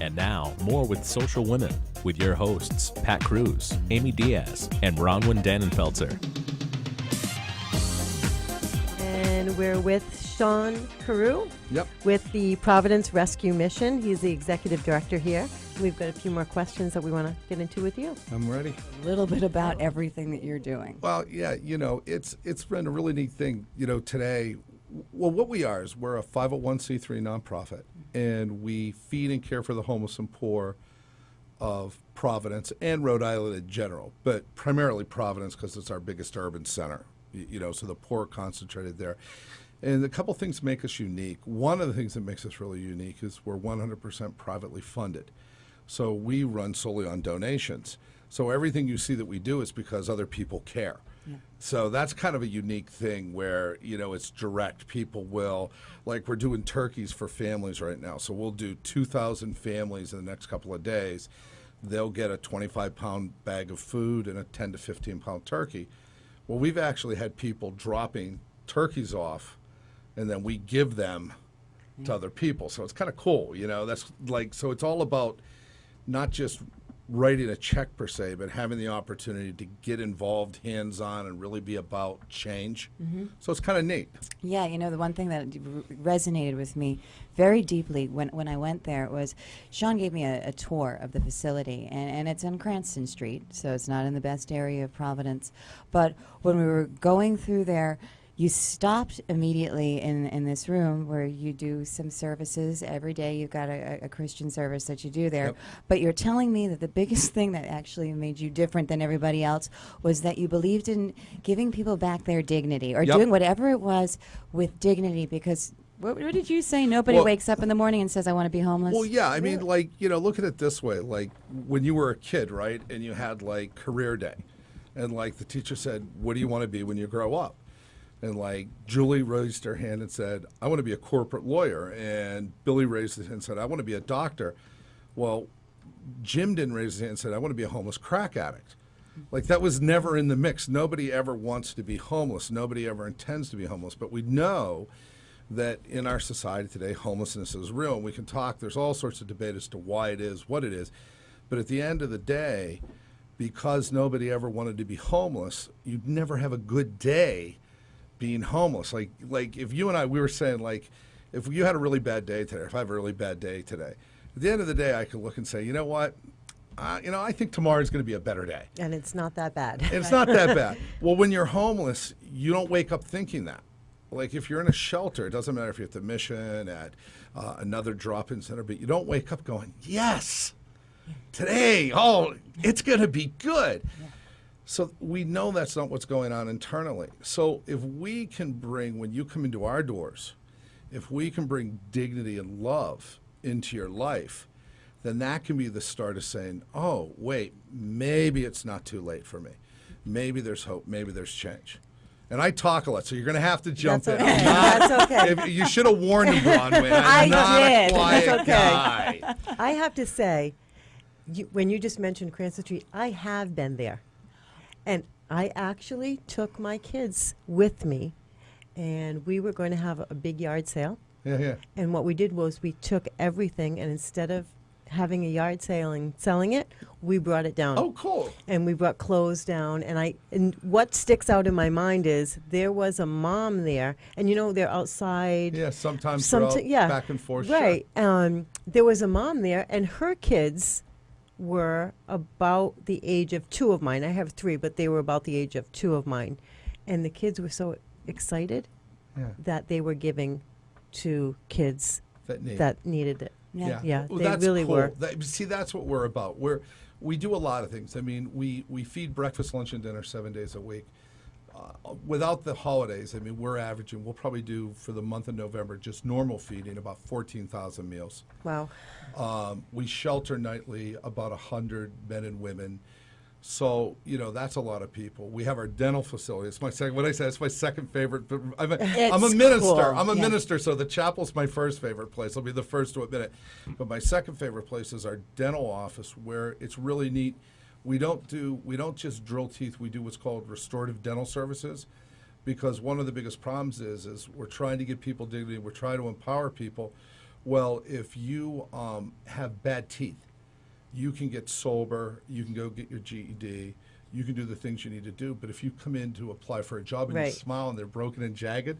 And now, more with Social Women, with your hosts, Pat Cruz, Amy Diaz, and Bronwyn Dannenfelser. And we're with Sean Carew with the Providence Rescue Mission. He's the executive director here. We've got a few more questions that we want to get into with you. I'm ready. A little bit about everything that you're doing. Well, yeah, it's been a really neat thing, today. Well, what we are is we're a 501c3 nonprofit, and we feed and care for the homeless and poor of Providence and Rhode Island in general, but primarily Providence because it's our biggest urban center, so the poor are concentrated there. And a couple things make us unique. One of the things that makes us really unique is we're 100% privately funded. So we run solely on donations. So everything you see that we do is because other people care. Yeah. So that's kind of a unique thing where, it's direct. People will, like we're doing turkeys for families right now. So we'll do 2,000 families in the next couple of days. They'll get a 25-pound bag of food and a 10 to 15-pound turkey. Well, we've actually had people dropping turkeys off, and then we give them to other people. So it's kind of cool, That's so it's all about not just writing a check per se, but having the opportunity to get involved hands-on and really be about change. Mm-hmm. So it's kind of neat. Yeah, the one thing that resonated with me very deeply when I went there was Sean gave me a tour of the facility, and it's on Cranston Street, so it's not in the best area of Providence. But when we were going through there, you stopped immediately in this room where you do some services. Every day you've got a Christian service that you do there. Yep. But you're telling me that the biggest thing that actually made you different than everybody else was that you believed in giving people back their dignity or doing whatever it was with dignity, because what did you say? Nobody wakes up in the morning and says, I want to be homeless? Well, yeah. I mean, look at it this way. Like when you were a kid, right, and you had career day, and the teacher said, what do you want to be when you grow up? And Julie raised her hand and said, I want to be a corporate lawyer. And Billy raised his hand and said, I want to be a doctor. Well, Jim didn't raise his hand and said, I want to be a homeless crack addict. That was never in the mix. Nobody ever wants to be homeless. Nobody ever intends to be homeless. But we know that in our society today, homelessness is real. And we can talk. There's all sorts of debate as to why it is, what it is. But at the end of the day, because nobody ever wanted to be homeless, you'd never have a good day being homeless. Like if you and I, we were saying, if you had a really bad day today, or if I have a really bad day today, at the end of the day, I could look and say, you know what? I think tomorrow's going to be a better day. And it's not that bad. It's not that bad. Well, when you're homeless, you don't wake up thinking that. If you're in a shelter, it doesn't matter if you're at the Mission, at another drop-in center, but you don't wake up going, yes, today, it's going to be good. Yeah. So we know that's not what's going on internally. So if we can bring, when you come into our doors, if we can bring dignity and love into your life, then that can be the start of saying, oh, wait, maybe it's not too late for me. Maybe there's hope. Maybe there's change. And I talk a lot, so you're going to have to jump in. That's okay. You should have warned me, Bronwyn. I'm not a quiet guy. I have to say, when you just mentioned Cranston Street, I have been there. And I actually took my kids with me, and we were going to have a big yard sale. Yeah. And what we did was we took everything, and instead of having a yard sale and selling it, we brought it down. Oh, cool. And we brought clothes down. And what sticks out in my mind is there was a mom there, and they're outside. Yeah, sometimes back and forth. Right. Sure. There was a mom there, and her kids were about the age of two of mine. I have three, but they were about the age of two of mine. And the kids were so excited that they were giving to kids that needed it. Yeah. Well, they really cool. were. See, that's what we're about. We do a lot of things. I mean, we feed breakfast, lunch, and dinner 7 days a week. Without the holidays, I mean, we'll probably do for the month of November, just normal feeding, about 14,000 meals. Wow. We shelter nightly about 100 men and women. So, that's a lot of people. We have our dental facility. It's my second, what I said, it's my second favorite. I'm a minister. Cool. I'm a minister, so the chapel's my first favorite place. I'll be the first to admit it. But my second favorite place is our dental office, where it's really neat. We don't just drill teeth. We do what's called restorative dental services, because one of the biggest problems is we're trying to give people dignity. We're trying to empower people. Well, if you have bad teeth, you can get sober, you can go get your GED, you can do the things you need to do. But if you come in to apply for a job and you Right. smile and they're broken and jagged,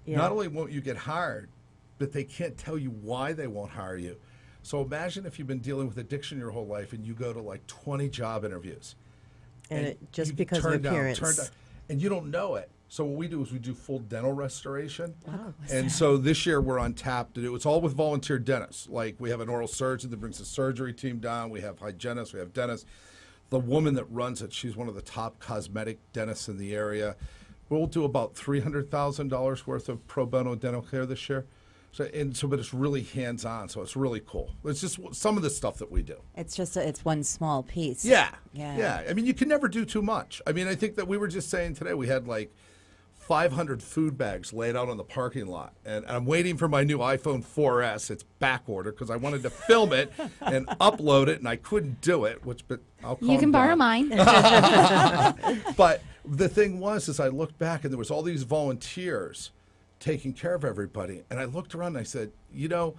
Yeah. not only won't you get hired, but they can't tell you why they won't hire you. So imagine if you've been dealing with addiction your whole life and you go to like 20 job interviews. And it, just you because of turn down, appearance. and you don't know it. So what we do is we do full dental restoration. Wow. And so this year we're on tap to do, it's all with volunteer dentists. Like we have an oral surgeon that brings the surgery team down. We have hygienists, we have dentists. The woman that runs it, she's one of the top cosmetic dentists in the area. We'll do about $300,000 worth of pro bono dental care this year. But it's really hands-on, so it's really cool. It's just some of the stuff that we do. It's just it's one small piece. Yeah. Yeah. I mean, you can never do too much. I mean, I think that we were just saying today we had like 500 food bags laid out on the parking lot. And I'm waiting for my new iPhone 4S. It's back order because I wanted to film it and upload it, and I couldn't do it, but I'll call You can borrow down. mine. But the thing was, is I looked back, and there was all these volunteers taking care of everybody. And I looked around and I said, you know,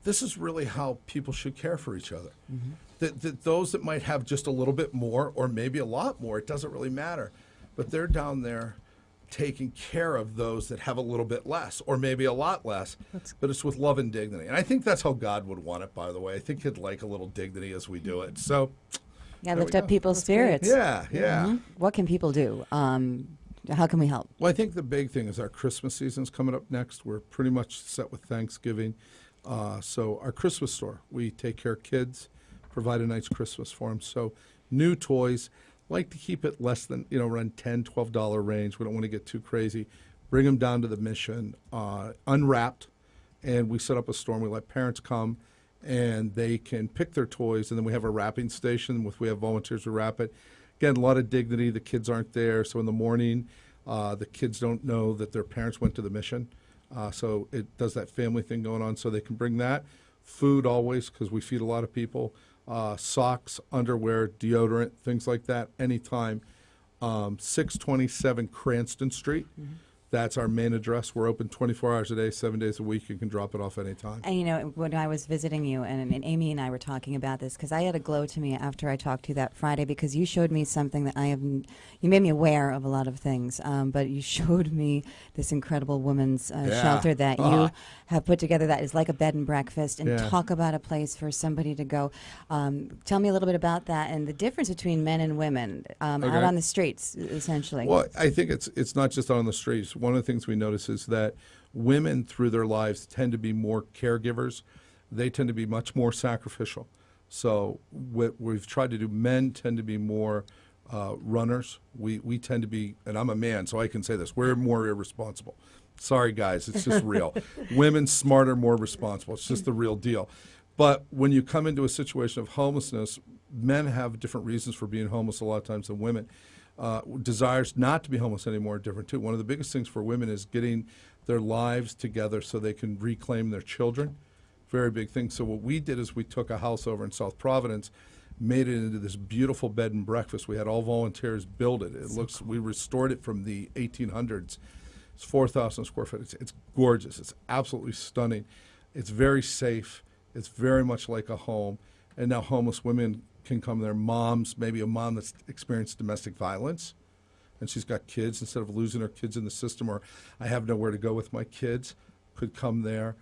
this is really how people should care for each other. Mm-hmm. That those that might have just a little bit more or maybe a lot more, it doesn't really matter. But they're down there taking care of those that have a little bit less or maybe a lot less. But it's with love and dignity. And I think that's how God would want it, by the way. I think he'd like a little dignity as we do it. So Yeah, there lift we up go. people's spirits. Yeah. Mhm. What can people do? How can we help? Well, I think the big thing is our Christmas season's coming up next. We're pretty much set with Thanksgiving. So our Christmas store, we take care of kids, provide a nice Christmas for them. So new toys, like to keep it less than, around $10, $12 range. We don't want to get too crazy. Bring them down to the Mission, unwrapped, and we set up a store and we let parents come and they can pick their toys, and then we have a wrapping station. We have volunteers who wrap it. Again, a lot of dignity. The kids aren't there, so in the morning, the kids don't know that their parents went to the Mission. So it does that family thing going on, so they can bring that. Food always, because we feed a lot of people. Socks, underwear, deodorant, things like that, anytime. 627 Cranston Street. Mm-hmm. That's our main address. We're open 24 hours a day, 7 days a week. You can drop it off anytime. And when I was visiting you, and Amy and I were talking about this, because I had a glow to me after I talked to you that Friday, because you showed me something that you made me aware of a lot of things, but you showed me this incredible women's shelter that you have put together that is like a bed and breakfast, and talk about a place for somebody to go. Tell me a little bit about that and the difference between men and women out on the streets, essentially. Well, I think it's not just on the streets. One of the things we notice is that women through their lives tend to be more caregivers. They tend to be much more sacrificial. So what we've tried to do, men tend to be more runners. We tend to be, and I'm a man, so I can say this, we're more irresponsible. Sorry, guys, it's just real. Women smarter, more responsible. It's just the real deal. But when you come into a situation of homelessness, men have different reasons for being homeless a lot of times than women. Desires not to be homeless anymore are different too. One of the biggest things for women is getting their lives together so they can reclaim their children. Very big thing. So what we did is we took a house over in South Providence, made it into this beautiful bed and breakfast. We had all volunteers build it. We restored it from the 1800s. It's 4,000 square feet. It's gorgeous. It's absolutely stunning. It's very safe. It's very much like a home. And now homeless women can come there. Moms, maybe a mom that's experienced domestic violence, and she's got kids, instead of losing her kids in the system, or I have nowhere to go with my kids, could come there.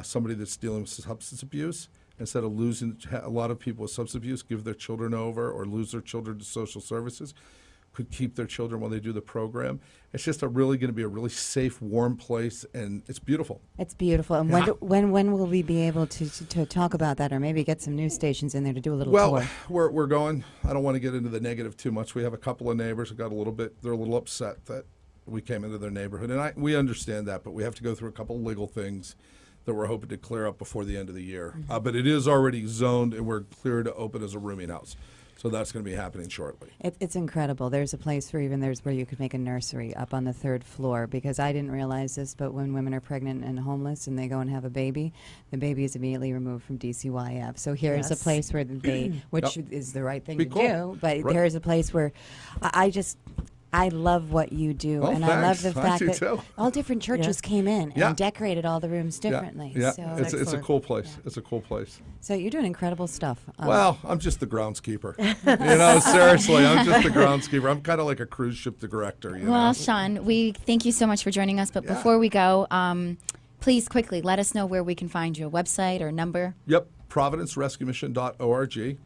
Somebody that's dealing with substance abuse, instead of losing a lot of people with substance abuse, give their children over or lose their children to social services, could keep their children while they do the program. It's just going to be a really safe, warm place, and it's beautiful. It's beautiful. And when will we be able to talk about that, or maybe get some news stations in there to do a little tour? Well, we're going. I don't want to get into the negative too much. We have a couple of neighbors who got they're a little upset that we came into their neighborhood, and we understand that, but we have to go through a couple of legal things that we're hoping to clear up before the end of the year. Mm-hmm. But it is already zoned, and we're clear to open as a rooming house. So that's going to be happening shortly. It's incredible. There's a place where you could make a nursery up on the 3rd floor, because I didn't realize this, but when women are pregnant and homeless and they go and have a baby, the baby is immediately removed from DCYF. So here is a place where which is the right thing to do, but there is a place where I just, I love what you do, Oh, and I love thanks. the I fact do that too. all different churches came in Yeah. and decorated all the rooms differently. Yeah, So, it's a Excellent. cool place. It's a cool place. so you're doing incredible stuff. Well, I'm just the groundskeeper. Seriously, I'm just the groundskeeper. I'm kind of like a cruise ship director. Well, Sean, we thank you so much for joining us. But Yeah. before we go, please quickly let us know where we can find you, a website or number. Yep, providencerescuemission.org.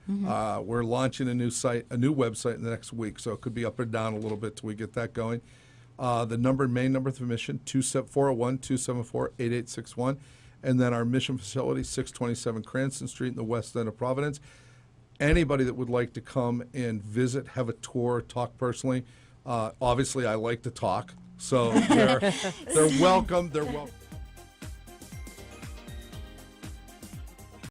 We're launching a new website in the next week, so it could be up or down a little bit till we get that going. The main number for mission, 401-274-8861. And then our mission facility, 627 Cranston Street in the west end of Providence. Anybody that would like to come and visit, have a tour, talk personally, obviously I like to talk, so they're welcome. They're welcome.